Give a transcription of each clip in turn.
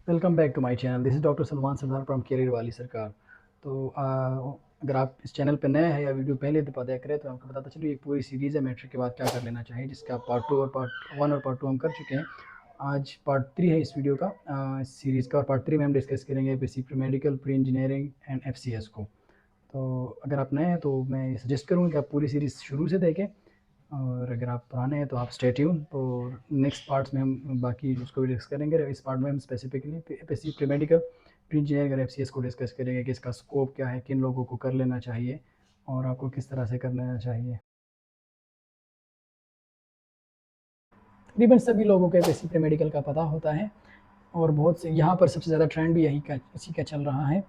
Welcome back to my channel. This is doctor Salman Sardar from career वाली सरकार। तो अगर आप इस चैनल पर नए हैं या वीडियो पहले दफ़ा देख रहे हैं तो आपको बताता चलूँ, एक पूरी सीरीज़ है मैट्रिक के बाद क्या कर लेना चाहिए, जिसका पार्ट 2 और पार्ट 1 और पार्ट 2 हम कर चुके हैं। आज पार्ट 3 है इस वीडियो का, इस सीरीज़ का। और पार्ट 3 में हम डिस्कस करेंगे basic pre medical, pre engineering and FCS को। तो अगर आप नए हैं तो मैं सजेस्ट करूँगा कि आप पूरी सीरीज़ शुरू से देखें, और अगर आप पुराने हैं तो आप स्टे ट्यून। तो नेक्स्ट पार्ट्स में हम बाकी उसको भी डिस्कस करेंगे। इस पार्ट में हम specifically APSC pre medical, pre engineering और एफसीएस को डिस्कस करेंगे कि इसका स्कोप क्या है, किन लोगों को कर लेना चाहिए और आपको किस तरह से कर लेना चाहिए। तकरीबन सभी लोगों को एपीएससी प्री मेडिकल का पता होता है, और बहुत से यहाँ पर सबसे ज़्यादा ट्रेंड भी यही का इसी का चल रहा है।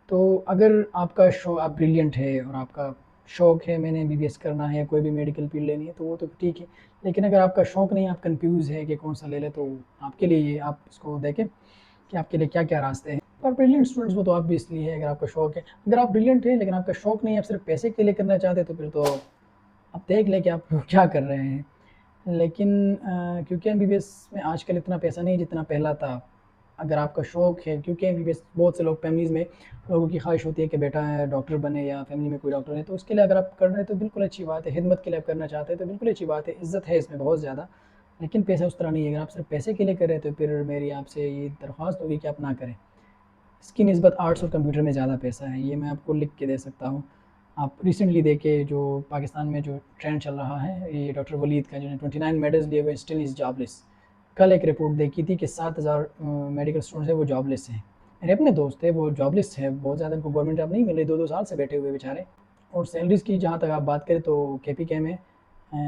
तो अगर आपका आप ब्रिलियंट है और आपका शौक है मैंने एमबीबीएस करना है, कोई भी मेडिकल फील्ड लेनी है, तो वो तो ठीक है। लेकिन अगर आपका शौक नहीं, आप कंफ्यूज है कि कौन सा ले ले, तो आपके लिए ये आप इसको देखें कि आपके लिए क्या क्या रास्ते हैं। और ब्रिलियंट स्टूडेंट्स वो तो आप भी इसलिए है, अगर आपका शौक है। अगर आप ब्रिलियंट है लेकिन आपका शौक नहीं है, आप सिर्फ पैसे के लिए करना चाहते हैं, तो फिर तो आप देख लें कि आप क्या कर रहे हैं। लेकिन क्योंकि एमबीबीएस में आजकल इतना पैसा नहीं जितना पहला था। अगर आपका शौक है, क्योंकि एमबीबीएस बहुत से लोग फैमिलीज़ में लोगों की ख्वाहिश होती है कि बेटा है डॉक्टर बने या फैमिली में कोई डॉक्टर है, तो उसके लिए अगर आप कर रहे हैं तो बिल्कुल अच्छी बात है। खिदमत के लिए आप करना चाहते हैं तो बिल्कुल अच्छी बात है, इज़्ज़त है इसमें बहुत ज़्यादा। लेकिन पैसा उस तरह नहीं है। अगर आप सिर्फ पैसे के लिए कर रहे हैं तो फिर मेरी आपसे ये दरख्वास्त होगी कि आप ना करें। इसकी निस्बत आर्ट्स और कंप्यूटर में ज़्यादा पैसा है, ये मैं आपको लिख के दे सकता हूँ। आप रिसेंटली देखे जो पाकिस्तान में जो ट्रेंड चल रहा है, ये डॉक्टर वलीद का, जिन्होंने 29 मेडल्स लिए हुए स्टिल इज़ जॉबलेस। कल एक रिपोर्ट देखी थी कि 7,000 मेडिकल स्टूडेंट्स हैं वो जॉबलेस हैं। मेरे अपने दोस्त थे वो जॉबलेस है, बहुत ज़्यादा उनको गवर्नमेंट जॉब नहीं मिल रही, 2-2 साल से बैठे हुए बेचारे। और सैलरीज़ की जहाँ तक आप बात करें तो केपीके में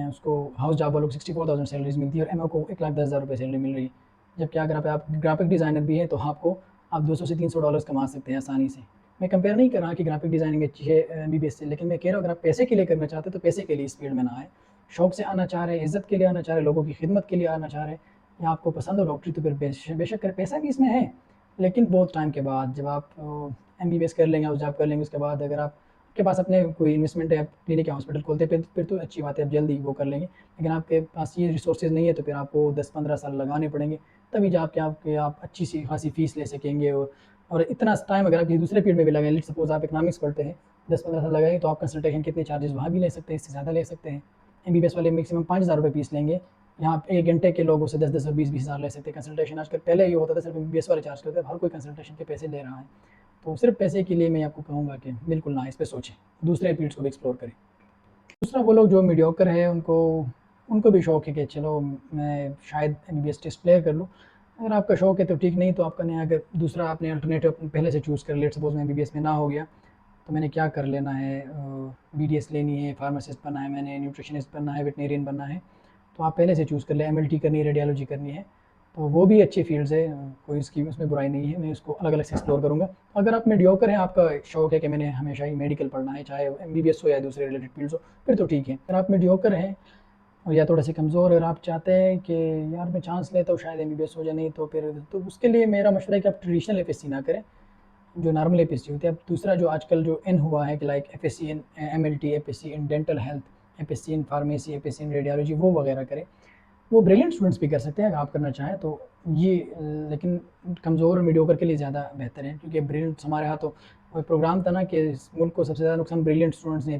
उसको हाउस जॉब वालों को 64,000 सैलरीज़ मिलती है, और एमओ को 1,10,000 रुपये सैलरी मिल रही है। जबकि अगर आप ग्राफिक डिज़ाइनर भी हैं तो आपको आप 200 से $300 कमा सकते हैं आसानी से। मैं कंपेयर नहीं कर रहा कि ग्राफिक डिज़ाइनिंग अच्छी है एमबीबीएस से, लेकिन मैं कह रहा हूँ अगर आप पैसे के लिए करना चाहते हैं तो पैसे के लिए इस फील्ड में ना आए। शौक से आना चाह रहे हैं, इज़्ज़त के लिए आना चाह रहे हैं, लोगों की खिदमत के लिए आना चाह रहे हैं, या आपको पसंद हो डॉक्टरी, तो फिर बेशक करें। पैसा भी इसमें है, लेकिन बहुत टाइम के बाद जब आप एमबीबीएस कर लेंगे, हाउस जॉब कर लेंगे, उसके बाद अगर आपके पास अपने कोई इन्वेस्टमेंट है, क्लिनिक या हॉस्पिटल खोलते हैं, फिर तो अच्छी बात है, आप जल्दी वो कर लेंगे। लेकिन आपके पास ये रिसोर्सेज नहीं है तो फिर आपको 10-15 साल लगाने पड़ेंगे, तभी जाके आप अच्छी सी खासी फीस ले सकेंगे। और इतना टाइम अगर आप किसी दूसरे फील्ड में भी लगाएं, लेट्स सपोज आप इकोनॉमिक्स पढ़ते हैं, 10-15 साल लगाएंगे, तो आप कंसल्टेशन कितने चार्जेस वहाँ भी ले सकते हैं, इससे ज़्यादा ले सकते हैं। एमबीबीएस वाले मैक्सिमम 5,000 रुपये फीस लेंगे, यहाँ 1 घंटे के लोगों से 10-10 और 20-20 हज़ार ले सकते हैं कंसल्टेशन। आजकल पहले ये होता था सिर्फ एमबीबीएस वाले चार्ज करते थे, हर कोई कंसल्टेशन के पैसे ले रहा है। तो सिर्फ पैसे के लिए मैं आपको कहूँगा कि बिल्कुल ना इस पर सोचें, दूसरे फील्ड्स को भी एक्सप्लोर करें। दूसरा, वो लोग जो मीडियोकर है उनको उनको भी शौक है कि चलो मैं शायद एमबीबीएस टेस्ट क्लियर कर लूँ। अगर आपका शौक है तो ठीक, नहीं तो आपका नया अगर दूसरा आपने अल्टरनेटिव पहले से चूज़ कर लिया, सपोज मैं एमबीबीएस में ना हो गया तो मैंने क्या कर लेना है, बीडीएस लेनी है, फार्मासिस्ट बनना है, मैंने न्यूट्रिशनिस्ट बनना है, वेटनेरियन बनना है, तो आप पहले से चूज़ कर लें। एमएलटी करनी है, रेडियोलॉजी करनी है, तो वो भी अच्छी फील्ड्स है, कोई इसकी उसमें बुराई नहीं है, मैं उसको अलग अलग से एक्सप्लोर करूँगा। अगर आप मीडियोकर हैं, आपका शौक है कि मैंने हमेशा ही मेडिकल पढ़ना है, चाहे एमबीबीएस हो या दूसरे रिलेटेड फील्ड्स हो, फिर तो ठीक है। अगर आप मीडियोकर हैं और या थोड़े से कमज़ोर, अगर आप चाहते हैं कि यार मैं चांस लेता हूँ शायद एमबीबीएस हो जाए, नहीं तो फिर तो उसके लिए मेरा मशवरा है कि आप ट्रेडिशनल एफएससी ना करें, जो नॉर्मल एपीएससी होती है। अब दूसरा जो आजकल जो इन हुआ है कि like FSc in MLT, APSC in dental health, APSC in pharmacy, APSC in radiology, वो वगैरह करें। वो ब्रिलियंट स्टूडेंट्स भी कर सकते हैं अगर आप करना चाहें तो ये, लेकिन कमज़ोर और मीडियोकर के लिए ज़्यादा बेहतर है, क्योंकि ब्रिलियंट्स हमारे यहाँ तो वो प्रोग्राम था ना कि इस मुल्क को सबसे ज़्यादा नुकसान ब्रिलियंट स्टूडेंट्स ने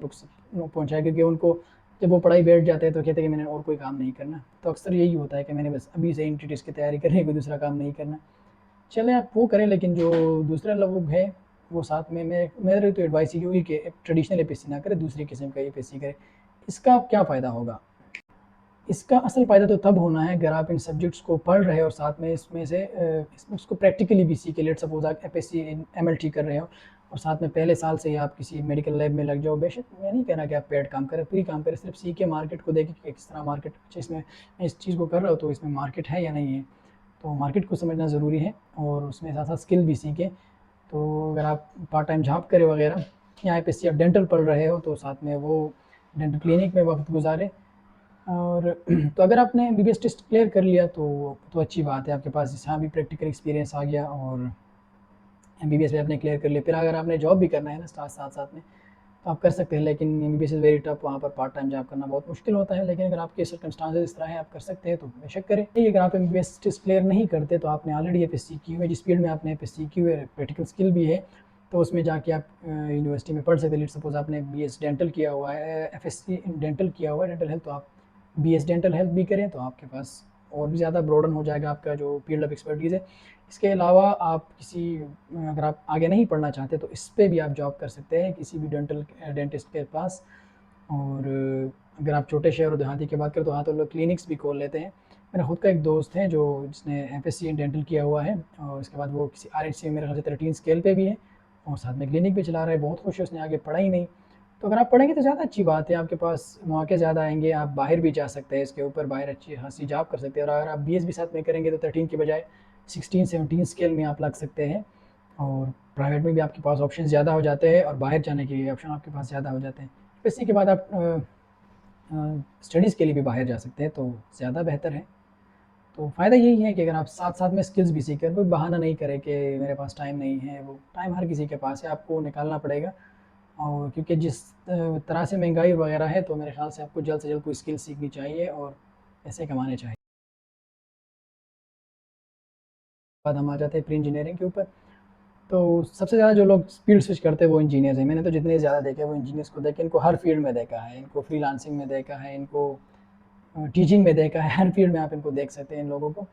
पहुँचाया, क्योंकि उनको जब वो पढ़ाई बैठ जाते हैं तो कहते हैं कि मैंने और कोई काम नहीं करना। तो अक्सर यही होता है कि मैंने बस अभी से इंट्री की तैयारी करनी है, कोई दूसरा काम नहीं करना। चलें आप वो करें, लेकिन जो दूसरे लोग हैं वो साथ में, मैं मेरी तो एडवाइस ये होगी कि ट्रेडिशनल एपीएससी ना करें, दूसरी किस्म का एपीएससी करें। इसका क्या फ़ायदा होगा? इसका असल फ़ायदा तो तब होना है अगर आप इन सब्जेक्ट्स को पढ़ रहे हो और साथ में इसमें से उसको प्रैक्टिकली भी सीखे। लेट्स सपोज आप एफएससी इन एमएलटी कर रहे हो और साथ में पहले साल से ही आप किसी मेडिकल लैब में लग जाओ। बेशक मैं नहीं कह रहा कि आप पेड काम करें, फ्री काम करें, सिर्फ सीखे, मार्केट को देखें कि किस तरह मार्केट, अच्छा इसमें मैं इस चीज़ को कर रहा हूँ तो इसमें मार्केट है या नहीं है। तो मार्केट को समझना ज़रूरी है, और उसमें साथ साथ स्किल भी सीखें। तो अगर आप पार्ट टाइम जॉब करें वगैरह, या एफएससी आप डेंटल पढ़ रहे हो तो साथ में वो डेंटल क्लिनिक में वक्त गुजारें। और तो अगर आपने एमबीबीएस टेस्ट क्लियर कर लिया तो अच्छी बात है, आपके पास जहाँ भी प्रैक्टिकल एक्सपीरियंस आ गया और एमबीबीएस भी आपने क्लियर कर लिया। फिर अगर आपने जॉब भी करना है ना साथ साथ में, तो आप कर सकते हैं, लेकिन एमबीबीएस इज़ वेरी टफ, वहाँ पर पार्ट टाइम जॉब करना बहुत मुश्किल होता है। लेकिन अगर आपके सर्कमस्टांसेस इस तरह है, आप कर सकते हैं तो बेशक करें। अगर आप एमबीबीएस टेस्ट क्लियर नहीं करते तो आपने ऑलरेडी एफएससी की है, जिस फील्ड में आपने एफएससी की है, प्रैक्टिकल स्किल भी है, तो उसमें जाके आप यूनिवर्सिटी में पढ़ सकते हैं। लेट सपोज आपने बीएस डेंटल किया हुआ है, एफएससी इन डेंटल किया हुआ है, डेंटल हेल्थ, तो आप बीएस डेंटल हेल्थ भी करें तो आपके पास और भी ज़्यादा ब्रॉडन हो जाएगा आपका जो फील्ड ऑफ एक्सपर्टीज़ है। इसके अलावा आप अगर आप आगे नहीं पढ़ना चाहते तो इस पे भी आप जॉब कर सकते हैं किसी भी डेंटल डेंटिस्ट के पास। और अगर आप छोटे शहर और देहाती की बात करें तो वहाँ तो लोग क्लिनिक्स भी खोल लेते हैं। मेरा खुद का एक दोस्त है जो जिसने एमएससी इन डेंटल किया हुआ है, और उसके बाद वो किसी आरएचसी में मेरे ख्याल से 13 स्केल पे भी है, और साथ में क्लिनिक भी चला रहा है। बहुत खुश है, उसने आगे पढ़ा ही नहीं। तो अगर आप पढ़ेंगे तो ज़्यादा अच्छी बात है, आपके पास मौके ज़्यादा आएंगे, आप बाहर भी जा सकते हैं, इसके ऊपर बाहर अच्छी खासी जॉब कर सकते हैं। और अगर आप बीएस भी साथ में करेंगे तो 13 की बजाय 16-17 स्केल में आप लग सकते हैं, और प्राइवेट में भी आपके पास ऑप्शन ज़्यादा हो जाते हैं, और बाहर जाने के ऑप्शन आपके पास ज़्यादा हो जाते हैं। इसी के बाद आप स्टडीज़ के लिए भी बाहर जा सकते हैं, तो ज़्यादा बेहतर है। तो फ़ायदा यही है कि अगर आप साथ साथ में स्किल्स भी सीखें, कोई बहाना नहीं करे कि मेरे पास टाइम नहीं है, वो टाइम हर किसी के पास है, आपको निकालना पड़ेगा। और क्योंकि जिस तरह से महंगाई वगैरह है, तो मेरे ख्याल से आपको जल्द से जल्द कोई स्किल सीखनी चाहिए और पैसे कमाने चाहिए। बाद हम आ जाते हैं प्री इंजीनियरिंग के ऊपर। तो सबसे ज़्यादा जो लोग फील्ड स्विच करते हैं वो इंजीनियर्स हैं। मैंने तो जितने ज़्यादा देखे वो इंजीनियर्स को देखे, इनको हर फील्ड में देखा है, इनको फ्रीलांसिंग में देखा है, इनको टीचिंग में देखा है, हर फील्ड में आप इनको देख सकते हैं इन लोगों को।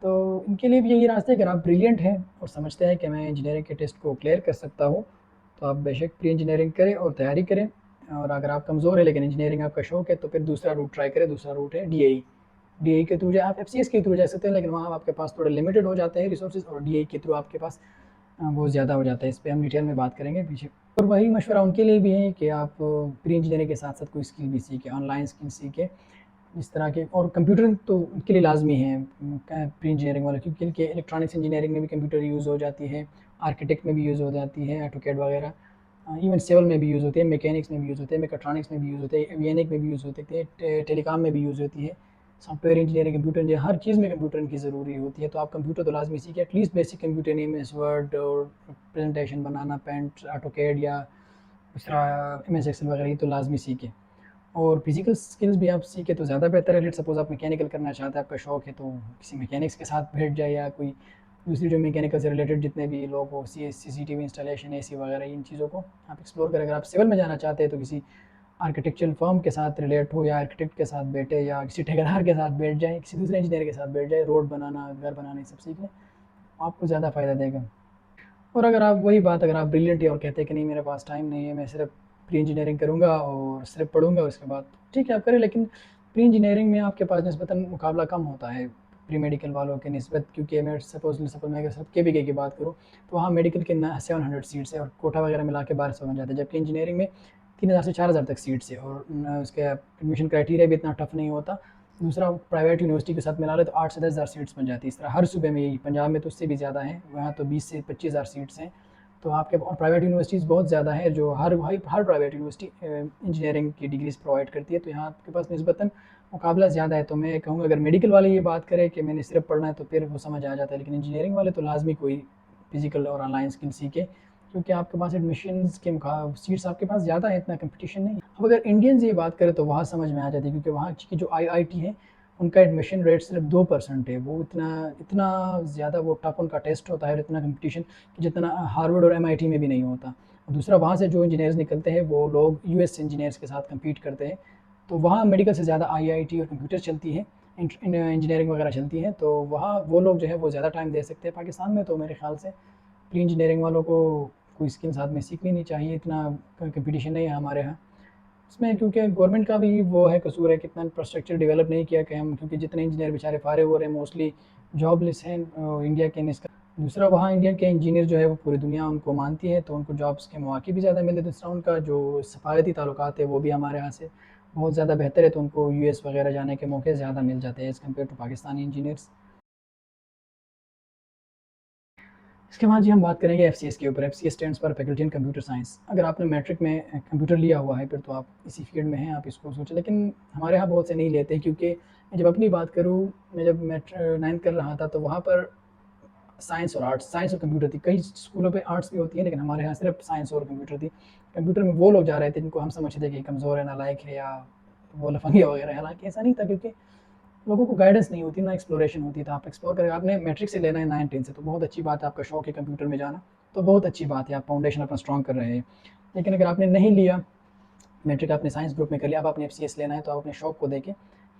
तो इनके लिए भी यही रास्ता है, अगर आप ब्रिलियंट हैं और समझते हैं कि मैं इंजीनियरिंग के टेस्ट को क्लियर कर सकता हूँ, तो आप बेशक प्री इंजीनियरिंग करें और तैयारी करें। और अगर आप कमज़ोर है लेकिन इंजीनियरिंग आपका शौक है, तो फिर दूसरा रूट ट्राई करें। दूसरा रूट है डीएई। डीएई के थ्रू आप एफसीएस के थ्रू जा सकते हैं, लेकिन वहाँ आपके पास थोड़े लिमिटेड हो जाते हैं रिसोर्सेज, और डीएई के थ्रू आपके पास बहुत ज़्यादा हो जाता है। इस पर हम डिटेल में बात करेंगे पीछे। और वही मशवरा उनके लिए भी है कि आप प्री इंजीनियरिंग के साथ साथ कोई स्किल भी सीखें, ऑनलाइन स्किल सीखें इस तरह के। और कंप्यूटर तो उनके लिए लाजमी है प्री इंजीनियरिंग वाले, क्योंकि इनके इलेक्ट्रॉनिक्स इंजीनियरिंग में भी कंप्यूटर यूज़ हो जाती है, आर्किटेक्ट में भी यूज़ हो जाती है, ऑटोकैड वगैरह, इवन सिविल में भी यूज़ होती है, मैकेनिक्स में भी यूज़ होते हैं, मेकाट्रॉनिक्स में भी यूज़ होते हैं, एवियनिक में भी यूज़ होते हैं, टेलीकॉम में भी यूज़ होती है, सॉफ्टवेयर इंजीनियरिंग, कंप्यूटर इंजीनियर, हर चीज़ में कंप्यूटर की ज़रूरी होती है। तो आप कंप्यूटर तो लाजमी सीखें, at least basic computer name S word और प्रेजेंटेशन बनाना, पेंट, ऑटोकैड या दूसरा एम एस एक्सेल वगैरह, ये तो लाजमी सीखें। और फिजिकल स्किल्स भी आप सीखें तो ज़्यादा बेहतर है। लेट सपोज आप मैकेनिकल करना चाहते हैं, आपका शौक है, तो किसी मैकेनिक्स के साथ बैठ जाए, या कोई दूसरी जो मैकेनिकल से रिलेटेड जितने भी लोग हो, सीसीटीवी इंस्टॉलेशन, एसी वगैरह, इन चीज़ों को आप एक्सप्लोर करें। अगर आप सिविल में जाना चाहते हैं तो किसी आर्किटेक्चरल फर्म के साथ रिलेट हो, या आर्किटेक्ट के साथ बैठे, या किसी ठेकेदार के साथ बैठ जाए, किसी दूसरे इंजीनियर के साथ बैठ जाए, रोड बनाना, घर बनाना, ये सब सीख लें, आपको ज़्यादा फ़ायदा देगा। और अगर आप वही बात, अगर आप ब्रिलियंट है और कहते हैं कि नहीं मेरे पास टाइम नहीं है, मैं सिर्फ प्री इंजीनियरिंग करूँगा और सिर्फ पढ़ूँगा उसके बाद, ठीक है आप करें। लेकिन प्री इंजीनियरिंग में आपके पास निस्बतन मुकाबला कम होता है प्री मेडिकल वालों के निस्बत, क्योंकि मैं सपोज मैं अगर सब के की बात करूँ तो वहाँ मेडिकल के 700 सीट्स है, और कोटा वगैरह मिला के 1200 बन जाते हैं, जबकि इंजीनियरिंग में 3000 से 4000 तक सीट्स है, और उसके एडमिशन क्राइटेरिया भी इतना टफ नहीं होता। दूसरा प्राइवेट यूनिवर्सिटी के साथ मिला ले तो 8 से 10,000 सीट्स बन जाती है। इस तरह हर सूबे में, यही पंजाब में तो उससे भी ज़्यादा है, वहाँ तो 20 से 25,000 सीट्स हैं। तो आपके और प्राइवेट यूनिवर्सिटीज़ बहुत ज़्यादा है, जो हर प्राइवेट यूनिवर्सिटी इंजीनियरिंग की डिग्रीज़ प्रोवाइड करती है, तो यहाँ आपके पास निस्बतन मुकाबला ज़्यादा है। तो मैं कहूँगा अगर मेडिकल वाले ये बात करें कि मैंने सिर्फ पढ़ना है, तो फिर वो समझ आ जाता है, लेकिन इंजीनियरिंग वाले तो लाजमी कोई फिजिकल और ऑनलाइन स्किल सीखे, क्योंकि आपके पास एडमिशन्स के सीट्स आपके पास ज़्यादा है, इतना कंपटीशन नहीं। अब अगर इंडियंस ये बात करें तो वहाँ समझ में आ जाती है, क्योंकि वहाँ की जो आईआईटी है उनका एडमिशन रेट सिर्फ 2% है। वो इतना इतना ज़्यादा वो टफ उनका टेस्ट होता है, और इतना कंपटीशन कि जितना हार्वर्ड और एमआईटी में भी नहीं होता। और दूसरा, वहाँ से जो इंजीनियर्स निकलते हैं वो लोग यूएस इंजीनियर्स के साथ कम्पीट करते हैं, तो वहाँ मेडिकल से ज़्यादा आईआईटी और कंप्यूटर चलती है, इंजीनियरिंग वगैरह चलती है, तो वहाँ वो लोग जो है वो ज़्यादा टाइम दे सकते हैं। पाकिस्तान में तो मेरे ख्याल से प्री इंजीनियरिंग वालों को कोई स्किल साथ में सीखनी नहीं चाहिए, इतना कंपटीशन नहीं है हमारे यहाँ इसमें, क्योंकि गवर्नमेंट का भी वो है कसूर है कि इतना इंफ्रास्ट्रक्चर डेवलप नहीं किया कि हम, क्योंकि जितने इंजीनियर बेचारे फारे हो रहे हैं मोस्टली जॉबलेस हैं इंडिया के इसका। दूसरा, वहाँ इंडिया के इंजीनियर जो है वो पूरी दुनिया उनको मानती है, तो उनको जॉब्स के मौके भी ज़्यादा मिले। दूसरा, उनका जो सफारती ताल्लुकात है वो भी हमारे यहाँ से बहुत ज़्यादा बेहतर है, तो उनको यूएस वगैरह जाने के मौके ज़्यादा मिल जाते हैं as compare to Pakistani engineers. इसके बाद जी हम बात करेंगे एफसीएस के ऊपर। FCS stands for faculty in computer science. अगर आपने मैट्रिक में कंप्यूटर लिया हुआ है फिर तो आप इसी फील्ड में हैं, आप इसको सोचें। लेकिन हमारे यहाँ बहुत से नहीं लेते, क्योंकि मैं जब अपनी बात करूँ, मैं जब नाइन्थ कर रहा था तो वहाँ पर साइंस और आर्ट्स, साइंस और कंप्यूटर थी। कई स्कूलों पे आर्ट्स भी होती है, लेकिन हमारे यहाँ सिर्फ साइंस और कंप्यूटर थी। कंप्यूटर में वो लोग जा रहे थे जिनको हम समझते थे कि कमज़ोर है, नालायक है या वो लफंगिया वगैरह, हालाँकि ऐसा नहीं था, क्योंकि लोगों को गाइडेंस नहीं होती, ना एक्सप्लोरेशन होती। तो आप एक्सप्लोर करें, आपने मैट्रिक से लेना है 9-10 से, तो बहुत अच्छी बात है, आपका शौक है कंप्यूटर में जाना, तो बहुत अच्छी बात है, आप फाउंडेशन अपना स्ट्रॉन्ग कर रहे हैं। लेकिन अगर आपने नहीं लिया, मैट्रिक आपने साइंस ग्रुप में कर लिया, अब आपने एफसीएस लेना है, तो आप अपने शौक को देखें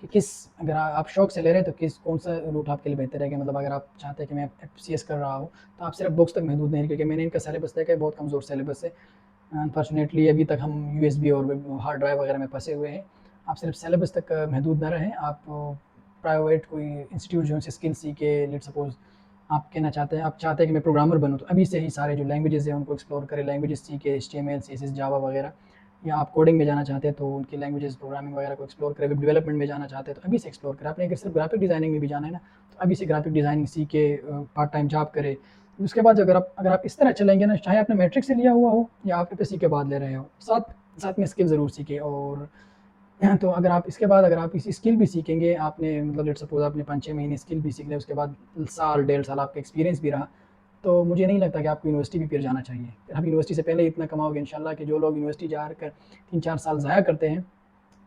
कि किस, अगर आप शौक से ले रहे हैं तो कौन सा रूट आपके लिए बेहतर है। कि मतलब अगर आप चाहते हैं कि मैं एफसीएस कर रहा हूँ, तो आप सिर्फ बुक्स तक महदूद नहीं, क्योंकि मैंने इनका सिलेबस देखा है, बहुत कमज़ोर सिलेबस है। अनफॉर्चुनेटली अभी तक हम यूएसबी और हार्ड ड्राइव वगैरह में फंसे हुए हैं। आप सिर्फ सिलेबस तक महदूद ना रहें, आप प्राइवेट कोई इंस्टीट्यूट जो से स्किल सीखे। लेट सपोज आप कहना चाहते हैं, आप चाहते हैं कि मैं प्रोग्रामर बनूँ, तो अभी से ही सारे जो लैंग्वेजेस हैं उनको एक्सप्लोर करें, लैंग्वेजेस सीखे, एचटीएमएल, सीएसएस, जावा वगैरह। या आप कोडिंग में जाना चाहते हैं तो उनकी लैंग्वेजेस, प्रोग्रामिंग वगैरह को एक्सप्लोर करें। वेब डेवलपमेंट में जाना चाहते हैं तो अभी से एक्सप्लोर करें। आपने अगर सिर्फ ग्राफिक डिज़ाइनिंग में भी जाना है ना, तो अभी से ग्राफिक डिज़ाइनिंग सीखे, पार्ट टाइम जॉब करें। उसके बाद अगर आप इस तरह चलेंगे ना, चाहे आपने मैट्रिक से लिया हुआ हो या आप एफएससी के बाद ले रहे हो, साथ साथ में स्किल ज़रूर सीखें। और तो अगर आप इसके बाद अगर आप इसी स्किल भी सीखेंगे, आपने मतलब लेट्स सपोज आपने 5-6 महीने स्किल भी सीख लिया, उसके बाद साल, डेढ़ साल आपका एक्सपीरियंस भी रहा, तो मुझे नहीं लगता कि आपको यूनिवर्सिटी भी फिर जाना चाहिए। फिर आप यूनिवर्सिटी से पहले इतना कमाओगे इंशाल्लाह कि जो लोग यूनिवर्सिटी जाकर 3-4 साल ज़ाया करते हैं,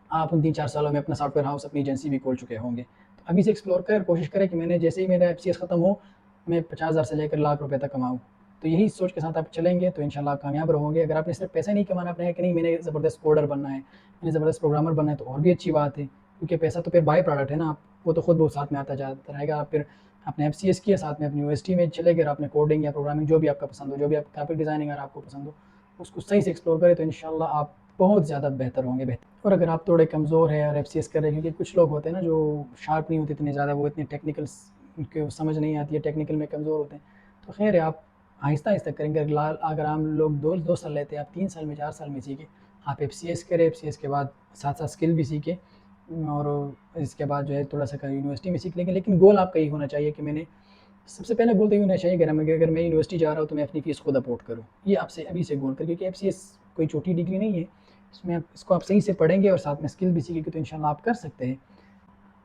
आप उन 3-4 सालों में अपना सॉफ्टवेयर हाउस, अपनी एजेंसी भी खोल चुके होंगे। तो अभी से एक्सप्लोर कर कोशिश करें कि मैंने जैसे ही मेरा एफसीएस ख़त्म हो, मैं 50,000 से लेकर लाख रुपए तक कमाऊँ। तो यही सोच के साथ आप चलेंगे तो इंशाल्लाह आप कामयाब रहोगे। अगर आपने सिर्फ पैसा नहीं कमाना, आपने है कि नहीं मैंने ज़बरदस्त कोडर बनना है, मैंने ज़बरदस्त प्रोग्रामर बनना है, तो और भी अच्छी बात है, क्योंकि पैसा तो फिर बाय प्रोडक्ट है ना, आप वो तो खुद बहुत साथ में आता जाता रहेगा। आप फिर आपने एफसीएस किया, साथ में अपनी यूनिवर्सिटी में चले गए, आपने कोडिंग या प्रोग्रामिंग जो भी आपका पसंद हो, जो भी आप ग्राफिक डिज़ाइनिंग अगर आपको पसंद हो, उसको सही से एक्सप्लोर करें, तो इंशाल्लाह आप बहुत ज़्यादा बेहतर होंगे। और अगर आप थोड़े कमज़ोर हैं और एफसीएस कर रहे हैं, क्योंकि कुछ लोग होते हैं ना जो शार्प नहीं होते इतने ज़्यादा, वो इतने टेक्निकल, उनको समझ नहीं आती है, टेक्निकल में कमज़ोर होते हैं, तो खैर है, आप आहिस्ता आहिस्ता करेंगे। अगर हम लोग दो साल लेते हैं, आप 3 साल में, 4 साल में सीखें। आप एफसीएस करें, एफसीएस के बाद साथ साथ स्किल भी सीखें, और इसके बाद जो है थोड़ा सा यूनिवर्सिटी में सीख लेंगे। लेकिन गोल आपका ये होना चाहिए कि मैंने, सबसे पहले गोल तो ये होना चाहिए कि अगर मैं यूनिवर्सिटी जा रहा हूँ तो मैं अपनी फ़ीस खुद अफोर्ड करूँ। ये आपसे अभी से गोल करें, क्योंकि एफसीएस कोई छोटी डिग्री नहीं है। इसमें आप इसको आप सही से पढ़ेंगे और साथ में स्किल भी सीखेंगे, तो इंशाल्लाह आप कर सकते हैं।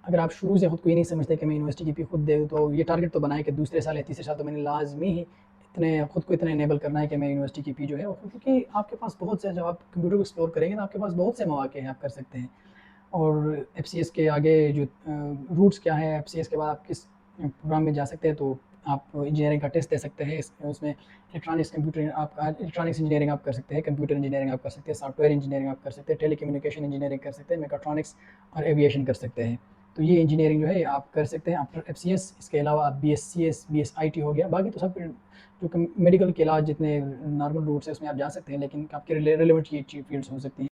अगर आप शुरू से खुद को ये नहीं समझते कि मैं यूनिवर्सिटी की फ़ी खुद दे दूँ, तो ये टारगेट तो बनाए कि दूसरे साल या तीसरे साल तो मैंने लाज़मी ही इतने खुद को इतना इनेबल करना है कि मैं यूनिवर्सिटी की फ़ी जो है, क्योंकि आपके पास बहुत से, जब आप कंप्यूटर को एक्सप्लोर करेंगे तो आपके पास बहुत से मौके हैं, आप कर सकते हैं। और एफसीएस के आगे जो रूट्स क्या है, एफसीएस के बाद आप किस प्रोग्राम में जा सकते हैं, तो आप इंजीनियरिंग का टेस्ट दे सकते हैं। उसमें इलेक्ट्रॉनिक्स इंजीनियरिंग आप कर सकते हैं, कंप्यूटर इंजीनियरिंग आप कर सकते हैं, सॉफ्टवेयर इंजीनियरिंग आप कर सकते हैं, टेलीकम्युनिकेशन इंजीनियरिंग कर सकते हैं, मेकाट्रॉनिक्स और एविएशन कर सकते हैं। तो ये इंजीनियरिंग जो है आप कर सकते हैं आफ्टर एफसीएस। इसके अलावा आप बीएससीएस, बीएसआईटी हो गया, बाकी तो सब जो मेडिकल के इलाज जितने नॉर्मल रूट्स है उसमें आप जा सकते हैं, लेकिन आपके रिलेवेंट ये फील्ड्स हो सकती हैं।